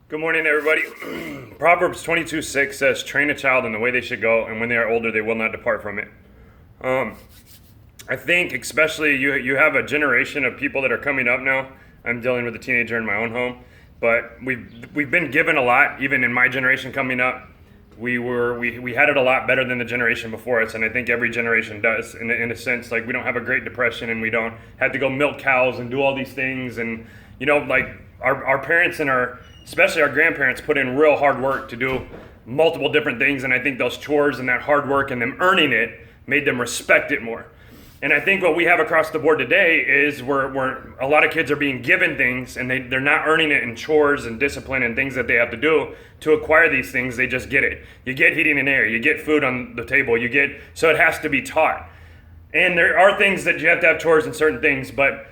Good morning, everybody. Proverbs 22:6 says, train a child in the way they should go, and when they are older, they will not depart from it. I think especially you have a generation of people that are coming up now. I'm dealing with a teenager in my own home, but we've been given a lot, even in my generation coming up. We had it a lot better than the generation before us, and I think every generation does, in a sense. Like, we don't have a Great Depression, and we don't have to go milk cows and do all these things, and like our parents and especially our grandparents put in real hard work to do multiple different things, and I think those chores and that hard work and them earning it made them respect it more. And I think what we have across the board today is where a lot of kids are being given things, and they're not earning it in chores and discipline and things that they have to do to acquire these things. They just get it. You get heating and air, you get food on the table, so it has to be taught. And there are things that you have to have chores and certain things, but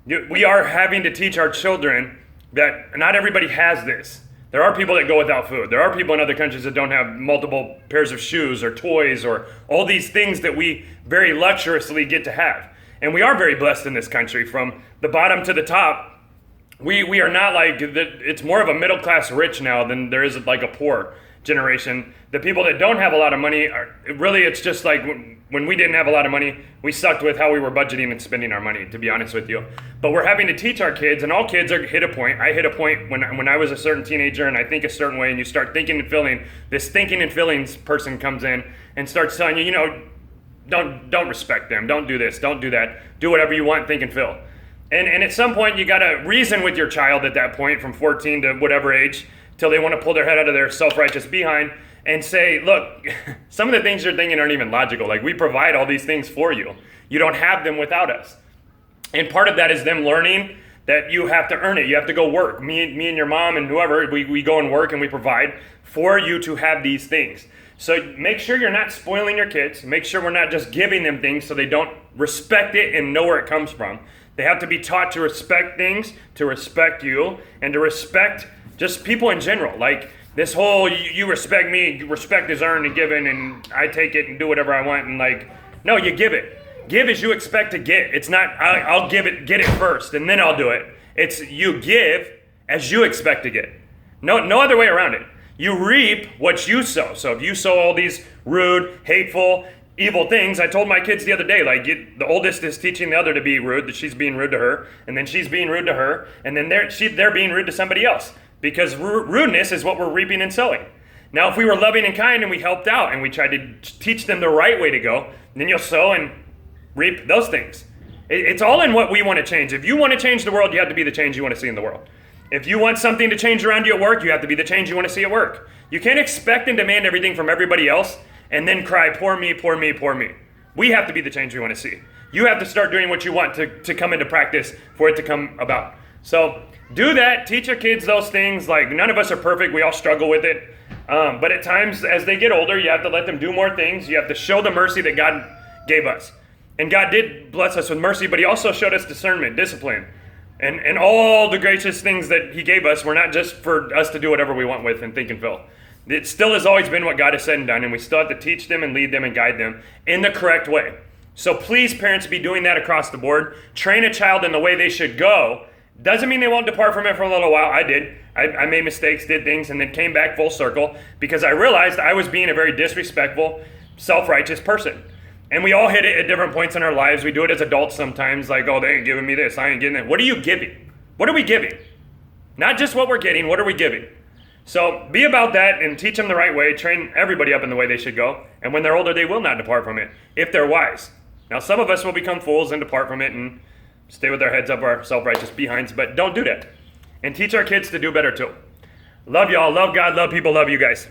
we are having to teach our children that not everybody has this. There are people that go without food. There are people in other countries that don't have multiple pairs of shoes or toys or all these things that we very luxuriously get to have. And we are very blessed in this country. From the bottom to the top, we are not like, it's more of a middle class rich now than there is like a poor generation. The people that don't have a lot of money, it's just like when we didn't have a lot of money, we sucked with how we were budgeting and spending our money, to be honest with you. But we're having to teach our kids, and all kids hit a point. I hit a point when I was a certain teenager, and I think a certain way, and you start thinking and feeling. This thinking and feelings person comes in and starts telling you, don't respect them, don't do this, don't do that, do whatever you want, think and feel. And at some point, you got to reason with your child at that point, from 14 to whatever age, till they want to pull their head out of their self-righteous behind and say, look, some of the things you're thinking aren't even logical. Like, we provide all these things for you. You don't have them without us. And part of that is them learning that you have to earn it. You have to go work. Me and your mom and whoever, we go and work and we provide for you to have these things. So make sure you're not spoiling your kids. Make sure we're not just giving them things so they don't respect it and know where it comes from. They have to be taught to respect things, to respect you, and to respect just people in general. Like, this whole, you respect me, respect is earned and given, and I take it and do whatever I want, and no, you give it. Give as you expect to get. It's not, I'll give it, get it first, and then I'll do it. It's you give as you expect to get. No other way around it. You reap what you sow. So if you sow all these rude, hateful, evil things, I told my kids the other day, the oldest is teaching the other to be rude, that she's being rude to her, and then she's being rude to her, and then they're being rude to somebody else. Because rudeness is what we're reaping and sowing. Now, if we were loving and kind and we helped out and we tried to teach them the right way to go, then you'll sow and reap those things. It's all in what we want to change. If you want to change the world, you have to be the change you want to see in the world. If you want something to change around you at work, you have to be the change you want to see at work. You can't expect and demand everything from everybody else and then cry, poor me, poor me, poor me. We have to be the change we want to see. You have to start doing what you want to come into practice for it to come about. So do that. Teach your kids those things. Like, none of us are perfect. We all struggle with it. But at times, as they get older, you have to let them do more things. You have to show the mercy that God gave us. And God did bless us with mercy, but he also showed us discernment, discipline, and all the gracious things that he gave us were not just for us to do whatever we want with and think and feel. It still has always been what God has said and done, and we still have to teach them and lead them and guide them in the correct way. So please, parents, be doing that across the board. Train a child in the way they should go. Doesn't mean they won't depart from it for a little while. I did. I made mistakes, did things, and then came back full circle because I realized I was being a very disrespectful, self-righteous person. And we all hit it at different points in our lives. We do it as adults sometimes, like, oh, they ain't giving me this, I ain't getting that. What are you giving? What are we giving? Not just what we're getting, what are we giving? So be about that and teach them the right way. Train everybody up in the way they should go. And when they're older, they will not depart from it if they're wise. Now, some of us will become fools and depart from it and stay with our heads up our self-righteous behinds, but don't do that. And teach our kids to do better too. Love y'all, love God, love people, love you guys.